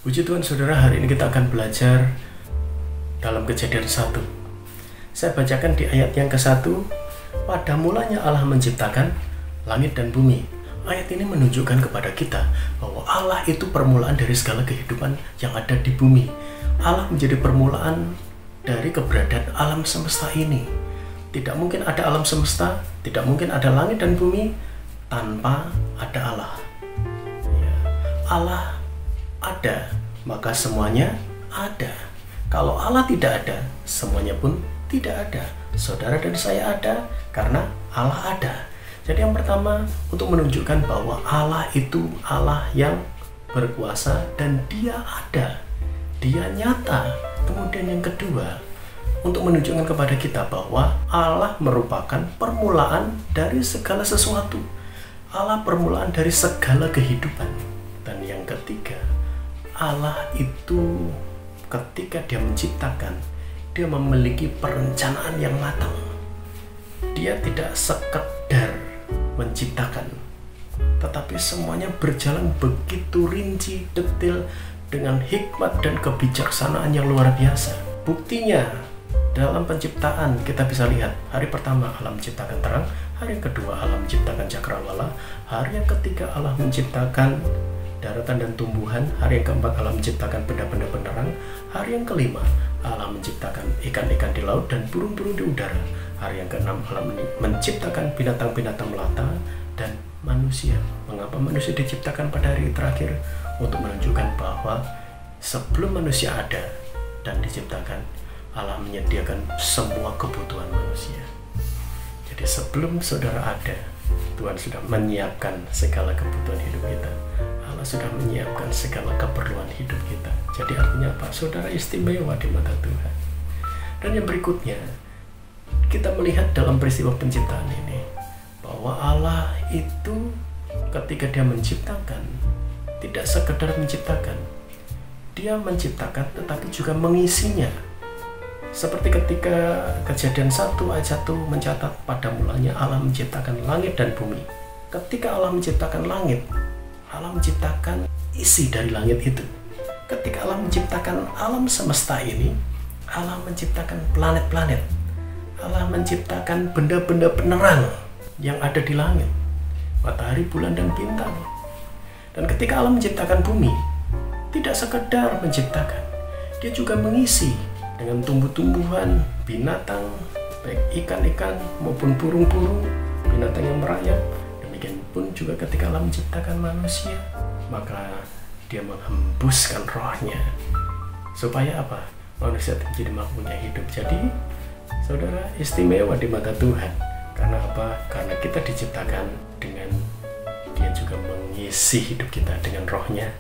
Puji Tuhan saudara, hari ini kita akan belajar dalam Kejadian 1. Saya bacakan di ayat yang ke-1. Pada mulanya Allah menciptakan langit dan bumi. Ayat ini menunjukkan kepada kita bahwa Allah itu permulaan dari segala kehidupan yang ada di bumi. Allah menjadi permulaan dari keberadaan alam semesta ini. Tidak mungkin ada alam semesta, tidak mungkin ada langit dan bumi tanpa ada Allah. Allah ada, maka semuanya ada. Kalau Allah tidak ada, semuanya pun tidak ada. Saudara dan saya ada karena Allah ada. Jadi yang pertama, untuk menunjukkan bahwa Allah itu Allah yang berkuasa dan Dia ada, Dia nyata. Kemudian yang kedua, untuk menunjukkan kepada kita bahwa Allah merupakan permulaan dari segala sesuatu. Allah permulaan dari segala kehidupan. Dan yang ketiga, Allah itu ketika Dia menciptakan, Dia memiliki perencanaan yang matang. Dia tidak sekedar menciptakan, tetapi semuanya berjalan begitu rinci, detail, dengan hikmat dan kebijaksanaan yang luar biasa. Buktinya, dalam penciptaan kita bisa lihat, hari pertama Allah menciptakan terang, hari yang kedua Allah menciptakan cakrawala, hari yang ketiga Allah menciptakan daratan dan tumbuhan, hari yang keempat Allah menciptakan benda-benda penerang, hari yang kelima Allah menciptakan ikan-ikan di laut dan burung-burung di udara, hari yang keenam Allah menciptakan binatang-binatang melata dan manusia. Mengapa manusia diciptakan pada hari terakhir? Untuk menunjukkan bahwa sebelum manusia ada dan diciptakan, Allah menyediakan semua kebutuhan manusia. Jadi sebelum saudara ada, Tuhan sudah menyiapkan segala kebutuhan hidup kita. Allah sudah menyiapkan segala keperluan hidup kita. Jadi artinya apa? Saudara istimewa di mata Tuhan. Dan yang berikutnya, kita melihat dalam peristiwa penciptaan ini bahwa Allah itu ketika Dia menciptakan, tidak sekedar menciptakan, Dia menciptakan tetapi juga mengisinya. Seperti ketika Kejadian 1 ayat 1 mencatat, pada mulanya Allah menciptakan langit dan bumi. Ketika Allah menciptakan langit, Allah menciptakan isi dari langit itu. Ketika Allah menciptakan alam semesta ini, Allah menciptakan planet-planet. Allah menciptakan benda-benda penerang yang ada di langit, matahari, bulan, dan bintang. Dan ketika Allah menciptakan bumi, tidak sekedar menciptakan, Dia juga mengisi dengan tumbuh-tumbuhan, binatang, baik ikan-ikan maupun burung-burung, binatang yang merayap. Demikian pun juga ketika Allah menciptakan manusia, maka Dia menghembuskan rohnya. Supaya apa? Manusia menjadi makhluk hidup. Jadi, saudara istimewa di mata Tuhan. Karena apa? Karena kita diciptakan dengan Dia juga mengisi hidup kita dengan rohnya,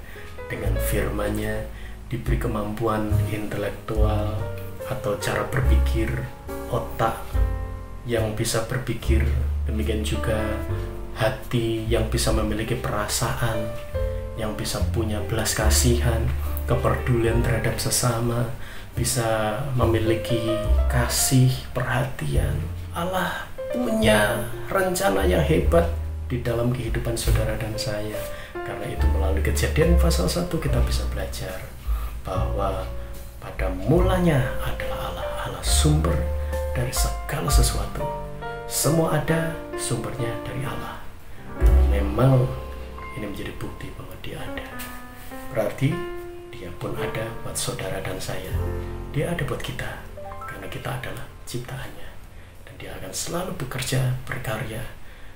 dengan firman-Nya, diberi kemampuan intelektual atau cara berpikir, otak yang bisa berpikir, demikian juga hati yang bisa memiliki perasaan, yang bisa punya belas kasihan, kepedulian terhadap sesama, bisa memiliki kasih, perhatian. Allah punya rencana yang hebat di dalam kehidupan saudara dan saya. Karena itu melalui Kejadian pasal 1 kita bisa belajar bahwa pada mulanya adalah Allah, Allah sumber dari segala sesuatu. Semua ada, sumbernya dari Allah. Karena memang ini menjadi bukti bahwa Dia ada. Berarti Dia pun ada buat saudara dan saya. Dia ada buat kita karena kita adalah ciptaannya. Dan Dia akan selalu bekerja, berkarya,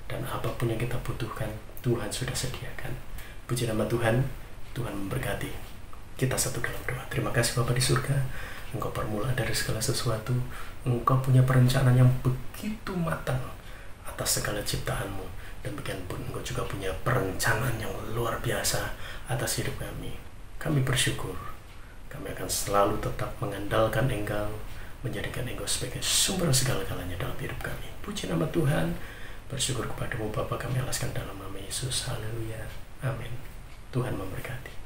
dan apapun yang kita butuhkan, Tuhan sudah sediakan. Puji nama Tuhan, Tuhan memberkati. Kita satu dalam doa. Terima kasih Bapa di surga, Engkau permulaan dari segala sesuatu. Engkau punya perencanaan yang begitu matang atas segala ciptaanmu. Demikian pun Engkau juga punya perencanaan yang luar biasa atas hidup kami. Kami bersyukur. Kami akan selalu tetap mengandalkan Engkau, menjadikan Engkau sebagai sumber segala-galanya dalam hidup kami. Puji nama Tuhan. Bersyukur kepadamu Bapa, kami alaskan dalam nama Yesus. Haleluya. Amin. Tuhan memberkati.